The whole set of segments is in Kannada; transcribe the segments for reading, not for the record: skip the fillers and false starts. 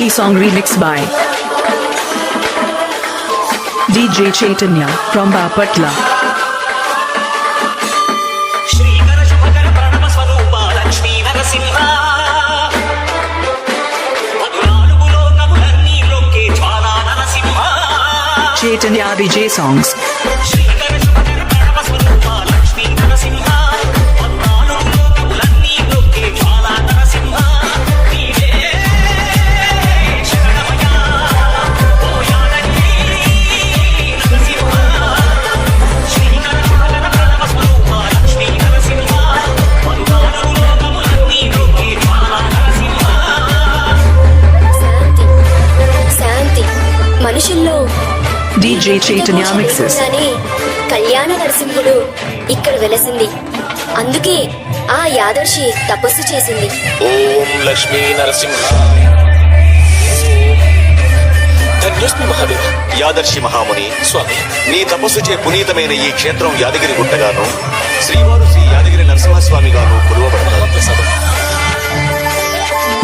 Hindi song remixed by DJ Chaitanya from Bapatla. Chaitanya DJ songs. మనుషుల్లో DJ Chaitanya mixes. కళ్యాణ నరసింహుడు ఇక్కడ వెలసింది. అందుకే ఆ యాదర్శి తపస్సు చేసింది. ఓం లక్ష్మీ నరసింహ. ధన్యోస్మి మహాదేవ. యాదర్శి మహాముని స్వామి, నీ తపస్సుచే పునీతమైన ఈ క్షేత్రం యాదగిరి గుట్టగాను, శ్రీవారు శ్రీ యాదగిరి నరసింహస్వామి గాను కొలువబడతారు. ప్రసాదం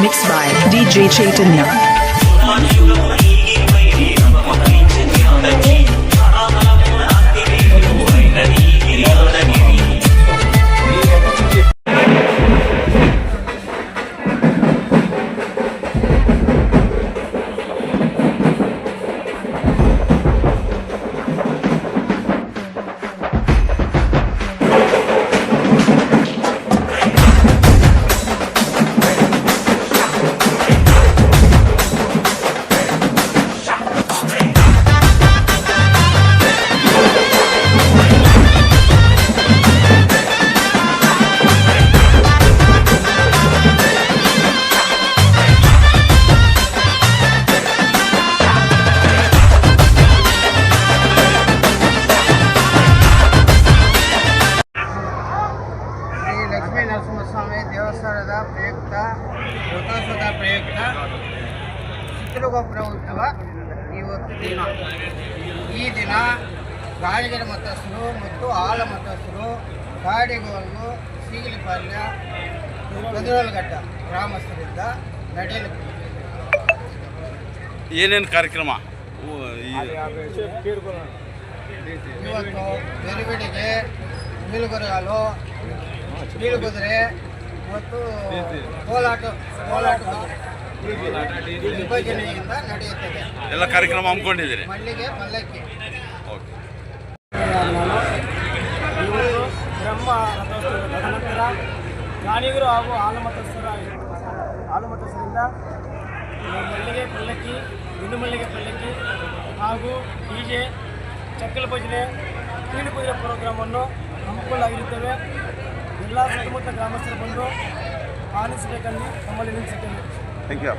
Mixed by DJ Chaitanya. Narasimhaswamy ದೇವಸ್ಥಾನದ ಪ್ರಯುಕ್ತ ರಥೋತ್ಸವದ ಪ್ರಯುಕ್ತ ಚಿತ್ರಗೊಬ್ಬರ ಉತ್ಸವ ಇವತ್ತು ದಿನ. ಈ ದಿನ ಗಾಳಿಗೆರೆ ಮತಸ್ಥರು ಮತ್ತು ಆಳ ಮತಸ್ಥರು, ಗಾಡಿಗೋಲು, ಸೀಗಲಿಪಾಳ್ಯ, ಗದಿರೋಲಘಟ್ಟ ಗ್ರಾಮಸ್ಥರಿಂದ ನಡೆಯಲು ಏನೇನು ಕಾರ್ಯಕ್ರಮ ಇವತ್ತು ಬೆರಗಡಿಗೆ, ಬೀಳುಗೊರಗಾಲು, ಬೀಳುಗುದುರೆ ಮತ್ತು ಕೋಲಾಟ ವಿಭಜನೆಯಿಂದ ನಡೆಯುತ್ತದೆ. ಎಲ್ಲ ಕಾರ್ಯಕ್ರಮ ಹಮ್ಮಿಕೊಂಡಿದ್ದೀರಿ? ಮಲ್ಲಿಗೆ ಪಲ್ಲಕ್ಕಿ. ಇವರು ಬ್ರಹ್ಮ ರಥೋತ್ಸವದ ತದನಂತರ ಗಾಣಿಗರು ಹಾಗೂ ಹಾಲುಮತಸ್ಥರಿಂದ ಮಲ್ಲಿಗೆ ಪಲ್ಲಕ್ಕಿ, ಗುಂಡು ಮಲ್ಲಿಗೆ ಪಲ್ಲಕ್ಕಿ ಹಾಗೂ ಡಿಜೆ, ಚಕ್ಕಲ ಭಜನೆ, ಕೀಲು ಕುದುರೆ ಪ್ರೋಗ್ರಾಮನ್ನು ಹಮ್ಮಿಕೊಳ್ಳಲಾಗಿರುತ್ತವೆ. ಎಲ್ಲ ಸುತ್ತಮುತ್ತ ಗ್ರಾಮಸ್ಥರು ಬಂದು ಆಲಿಸಬೇಕೆಂದು ನಮ್ಮಲ್ಲಿ ನಿಲ್ಲಿಸುತ್ತೇವೆ. Thank you.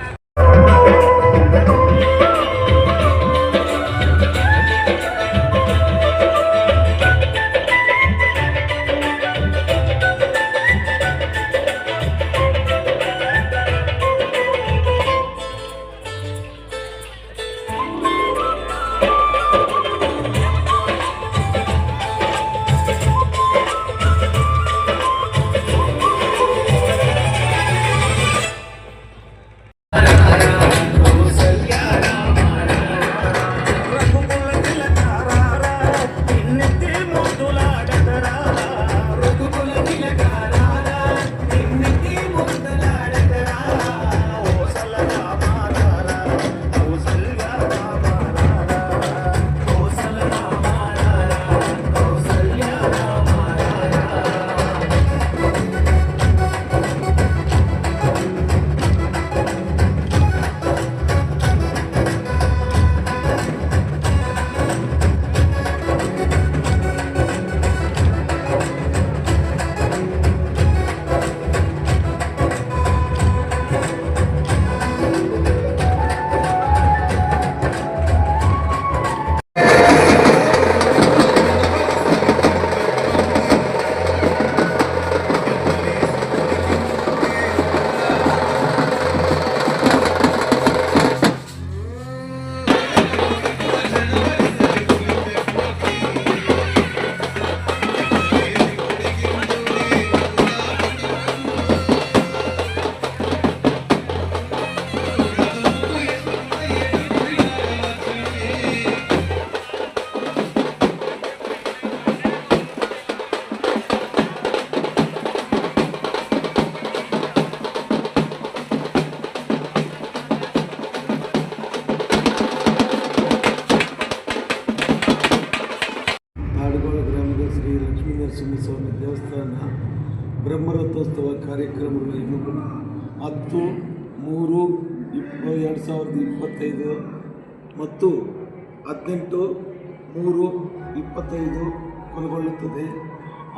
ಬ್ರಹ್ಮರಥೋತ್ಸವ ಕಾರ್ಯಕ್ರಮಗಳು ಇವು 10/3/2025 ಮತ್ತು 18/3/25 ಕೊನೆಗೊಳ್ಳುತ್ತದೆ.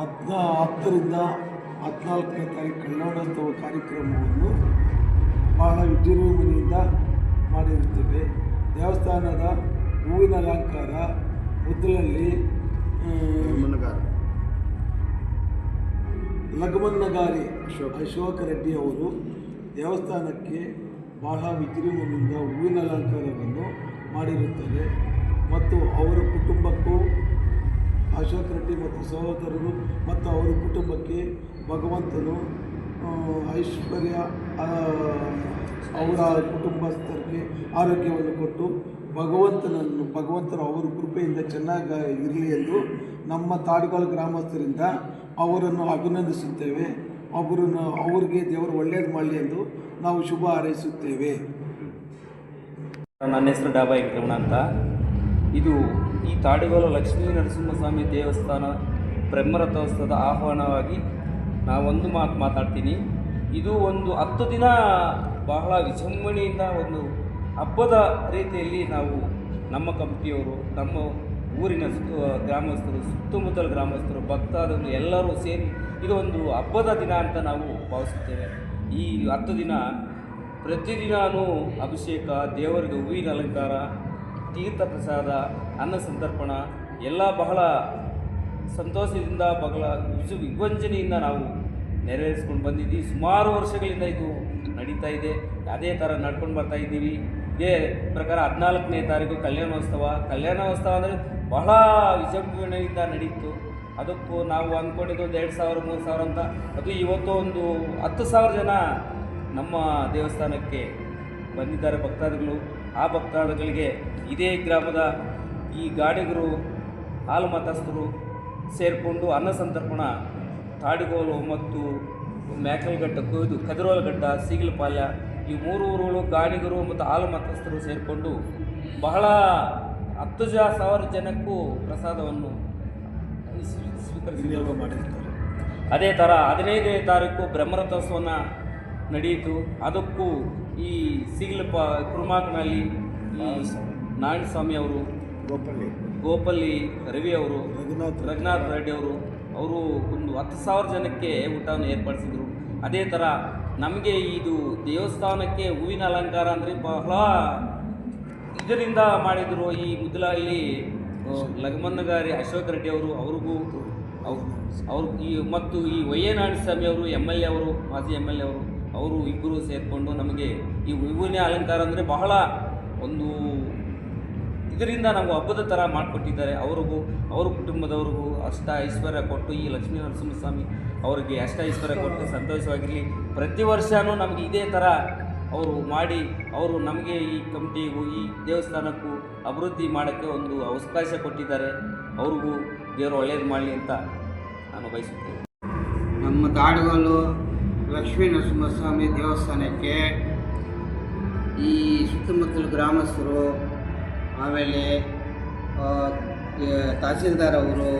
10ರಿಂದ 14ನೇ ತಾರೀಕು ಕಲ್ಯಾಣೋತ್ಸವ ಕಾರ್ಯಕ್ರಮವನ್ನು ಬಹಳ ವಿಜೃಂಭಣೆಯಿಂದ ಮಾಡಿರುತ್ತೇವೆ. ದೇವಸ್ಥಾನದ ಹೂವಿನ ಅಲಂಕಾರ ಮೊದಲಲ್ಲಿ ಲಗಮನ್ನಗಾರಿ ಅಶೋಕ ರೆಡ್ಡಿ ಅವರು ದೇವಸ್ಥಾನಕ್ಕೆ ಬಹಳ ವಿಜೃಂಭಣೆಯಿಂದ ಹೂವಿನ ಅಲಂಕಾರವನ್ನು ಮಾಡಿರುತ್ತಾರೆ ಮತ್ತು ಅವರ ಕುಟುಂಬಕ್ಕೂ ಅಶೋಕ್ ರೆಡ್ಡಿ ಮತ್ತು ಸಹೋದರರು ಮತ್ತು ಅವರ ಕುಟುಂಬಕ್ಕೆ ಭಗವಂತನು ಐಶ್ವರ್ಯ ಅವರ ಕುಟುಂಬಸ್ಥರಿಗೆ ಆರೋಗ್ಯವನ್ನು ಕೊಟ್ಟು ಭಗವಂತರು ಅವರ ಕೃಪೆಯಿಂದ ಚೆನ್ನಾಗಿ ಇರಲಿ ಎಂದು ನಮ್ಮ ತಾಡುಗೋಲು ಗ್ರಾಮಸ್ಥರಿಂದ ಅವರನ್ನು ಅಭಿನಂದಿಸುತ್ತೇವೆ. ಅವರಿಗೆ ದೇವರು ಒಳ್ಳೆಯದು ಮಾಡಲಿ ಎಂದು ನಾವು ಶುಭ ಹಾರೈಸುತ್ತೇವೆ. ನನ್ನ ಹೆಸರು ಡಾಬಾ ವೆಂಕಟರಮಣ ಅಂತ. ಇದು ಈ ತಾಡುಗೋಲು ಲಕ್ಷ್ಮೀ ನರಸಿಂಹಸ್ವಾಮಿ ದೇವಸ್ಥಾನ ಬ್ರಹ್ಮರಥೋತ್ಸವದ ಆಹ್ವಾನವಾಗಿ ನಾವೊಂದು ಮಾತಾಡ್ತೀನಿ. ಇದು ಒಂದು 10 ದಿನ ಬಹಳ ವಿಜೃಂಭಣೆಯಿಂದ ಒಂದು ಹಬ್ಬದ ರೀತಿಯಲ್ಲಿ ನಾವು ನಮ್ಮ ಕಮಿಟಿಯವರು, ನಮ್ಮ ಊರಿನ ಗ್ರಾಮಸ್ಥರು, ಸುತ್ತಮುತ್ತಲ ಗ್ರಾಮಸ್ಥರು, ಭಕ್ತಾದಿಗಳು ಎಲ್ಲರೂ ಸೇರಿ ಇದು ಒಂದು ಹಬ್ಬದ ದಿನ ಅಂತ ನಾವು ಭಾವಿಸುತ್ತೇವೆ. ಈ 10 ದಿನ ಪ್ರತಿದಿನವೂ ಅಭಿಷೇಕ, ದೇವರಿಗೆ ಹೂವಿನ ಅಲಂಕಾರ, ತೀರ್ಥ ಪ್ರಸಾದ, ಅನ್ನ ಸಂತರ್ಪಣ ಎಲ್ಲ ಬಹಳ ಸಂತೋಷದಿಂದ ಬಹಳ ವಿಜೃಂಭಣೆಯಿಂದ ನಾವು ನೆರವೇರಿಸ್ಕೊಂಡು ಬಂದಿದ್ದೀವಿ. ಸುಮಾರು ವರ್ಷಗಳಿಂದ ಇದು ನಡೀತಾ ಇದೆ. ಅದೇ ಥರ ನಡ್ಕೊಂಡು ಬರ್ತಾ ಇದ್ದೀವಿ. ಇದೇ ಪ್ರಕಾರ 14ನೇ ತಾರೀಕು ಕಲ್ಯಾಣೋತ್ಸವ ಅಂದರೆ ಬಹಳ ವಿಜೃಂಭಣೆಯಿಂದ ನಡೀತು. ಅದಕ್ಕೂ ನಾವು ಅಂದ್ಕೊಂಡಿದ್ದು ಒಂದು 2,000-3,000 ಅಂತ. ಅದು ಇವತ್ತು ಒಂದು 10,000 ಜನ ನಮ್ಮ ದೇವಸ್ಥಾನಕ್ಕೆ ಬಂದಿದ್ದಾರೆ ಭಕ್ತಾದಿಗಳು. ಆ ಭಕ್ತಾದಿಗಳಿಗೆ ಇದೇ ಗ್ರಾಮದ ಈ ಗಾಡಿಗರು, ಹಾಲು ಮತಸ್ಥರು ಸೇರಿಕೊಂಡು ಅನ್ನ ಸಂತರ್ಪಣ ತಾಡುಗೋಲು ಮತ್ತು ಮ್ಯಾಕಲ್ಘಟ್ಟ, ಕದಿರೋಲಘಟ್ಟ, ಸೀಗಲಪಾಳ್ಯ ಈ 3 ಊರುಗಳು ಗಾಡಿಗರು ಮತ್ತು ಹಾಲು ಮತಸ್ಥರು ಸೇರಿಕೊಂಡು ಬಹಳ 10,000 ಜನಕ್ಕೂ ಪ್ರಸಾದವನ್ನು ಸ್ವೀಕರಿಸಿ ಮಾಡಿರ್ತಾರೆ. ಅದೇ ಥರ 15ನೇ ತಾರೀಕು ಬ್ರಹ್ಮರಥೋತ್ಸವನ ನಡೆಯಿತು. ಅದಕ್ಕೂ ಈ ಕುರ್ಮಾಕ್ನಲ್ಲಿ ಈ ನಾರಾಯಣಸ್ವಾಮಿ ಅವರು, ಗೋಪಲ್ಲಿ ರವಿ ಅವರು, ರಘುನಾಥ್ ರೆಡ್ಡಿ ಅವರು ಒಂದು 10,000 ಜನಕ್ಕೆ ಊಟವನ್ನು ಏರ್ಪಡಿಸಿದರು. ಅದೇ ಥರ ನಮಗೆ ಇದು ದೇವಸ್ಥಾನಕ್ಕೆ ಹೂವಿನ ಅಲಂಕಾರ ಅಂದರೆ ಬಹಳ ಇದರಿಂದ ಮಾಡಿದರು. ಈ ಮುದ್ಲಹಳ್ಳಿ ಲಗಮನ್ನಗಾರಿ ಅಶೋಕ್ ರೆಡ್ಡಿ ಅವ್ರಿಗೂ ಮತ್ತು ಈ ನಾರಾಯಣಸ್ವಾಮಿ ಅವರು MLA ಅವರು, ಮಾಜಿ MLA ಅವರು ಇಬ್ಬರು ಸೇರಿಕೊಂಡು ನಮಗೆ ಈ ಹೂವಿನ ಅಲಂಕಾರ ಅಂದರೆ ಬಹಳ ಒಂದು ಇದರಿಂದ ನಾವು ಹಬ್ಬದ ಥರ ಮಾಡಿಕೊಟ್ಟಿದ್ದಾರೆ. ಅವ್ರ ಕುಟುಂಬದವ್ರಿಗೂ ಅಷ್ಟ ಐಶ್ವರ್ಯ ಕೊಟ್ಟು, ಈ ಲಕ್ಷ್ಮೀ ನರಸಿಂಹಸ್ವಾಮಿ ಅವರಿಗೆ ಅಷ್ಟ ಐಶ್ವರ್ಯ ಕೊಟ್ಟು ಸಂತೋಷವಾಗಿರಲಿ. ಪ್ರತಿ ವರ್ಷವೂ ನಮಗೆ ಇದೇ ಥರ ಅವರು ಮಾಡಿ ನಮಗೆ ಈ ಕಮಿಟಿಗೂ ಈ ದೇವಸ್ಥಾನಕ್ಕೂ ಅಭಿವೃದ್ಧಿ ಮಾಡೋಕ್ಕೆ ಒಂದು ಅವಕಾಶ ಕೊಟ್ಟಿದ್ದಾರೆ. ಅವ್ರಿಗೂ ದೇವರು ಒಳ್ಳೆಯದು ಮಾಡಲಿ ಅಂತ ನಾನು ಬಯಸುತ್ತೇನೆ. ನಮ್ಮ ತಾಡುಗೋಲು ಲಕ್ಷ್ಮೀ ನರಸಿಂಹಸ್ವಾಮಿ ದೇವಸ್ಥಾನಕ್ಕೆ ಈ ಸುತ್ತಮುತ್ತಲ ಗ್ರಾಮಸ್ಥರು, ಆಮೇಲೆ ತಹಸೀಲ್ದಾರ್ ಅವರು,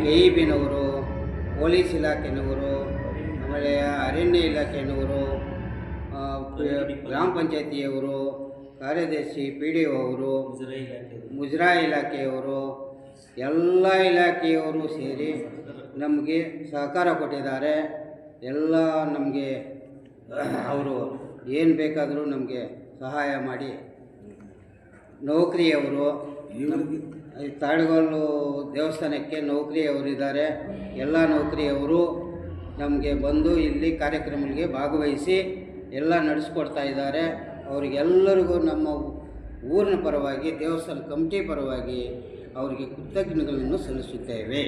KEBನವರು, ಪೊಲೀಸ್ ಇಲಾಖೆನವರು, ಆಮೇಲೆ ಅರಣ್ಯ ಇಲಾಖೆಯವರು, ಗ್ರಾಮ ಪಂಚಾಯತಿಯವರು, ಕಾರ್ಯದರ್ಶಿ PDO ಅವರು, ಮುಜರಾಯಿ ಇಲಾಖೆಯವರು, ಎಲ್ಲ ಇಲಾಖೆಯವರು ಸೇರಿ ನಮಗೆ ಸಹಕಾರ ಕೊಟ್ಟಿದ್ದಾರೆ. ಎಲ್ಲ ನಮಗೆ ಅವರು ಏನು ಬೇಕಾದರೂ ನಮಗೆ ಸಹಾಯ ಮಾಡಿ, ನೌಕರಿಯವರು ತಾಡುಗೋಲು ದೇವಸ್ಥಾನಕ್ಕೆ ನೌಕರಿಯವರಿದ್ದಾರೆ. ಎಲ್ಲ ನೌಕರಿಯವರು ನಮಗೆ ಬಂದು ಇಲ್ಲಿ ಕಾರ್ಯಕ್ರಮಗಳಿಗೆ ಭಾಗವಹಿಸಿ ಎಲ್ಲ ನಡೆಸ್ಕೊಡ್ತಾ ಇದ್ದಾರೆ. ಅವರಿಗೆಲ್ಲರಿಗೂ ನಮ್ಮ ಊರಿನ ಪರವಾಗಿ, ದೇವಸ್ಥಾನ ಕಮಿಟಿ ಪರವಾಗಿ ಅವರಿಗೆ ಕೃತಜ್ಞತೆಗಳನ್ನು ಸಲ್ಲಿಸುತ್ತೇವೆ.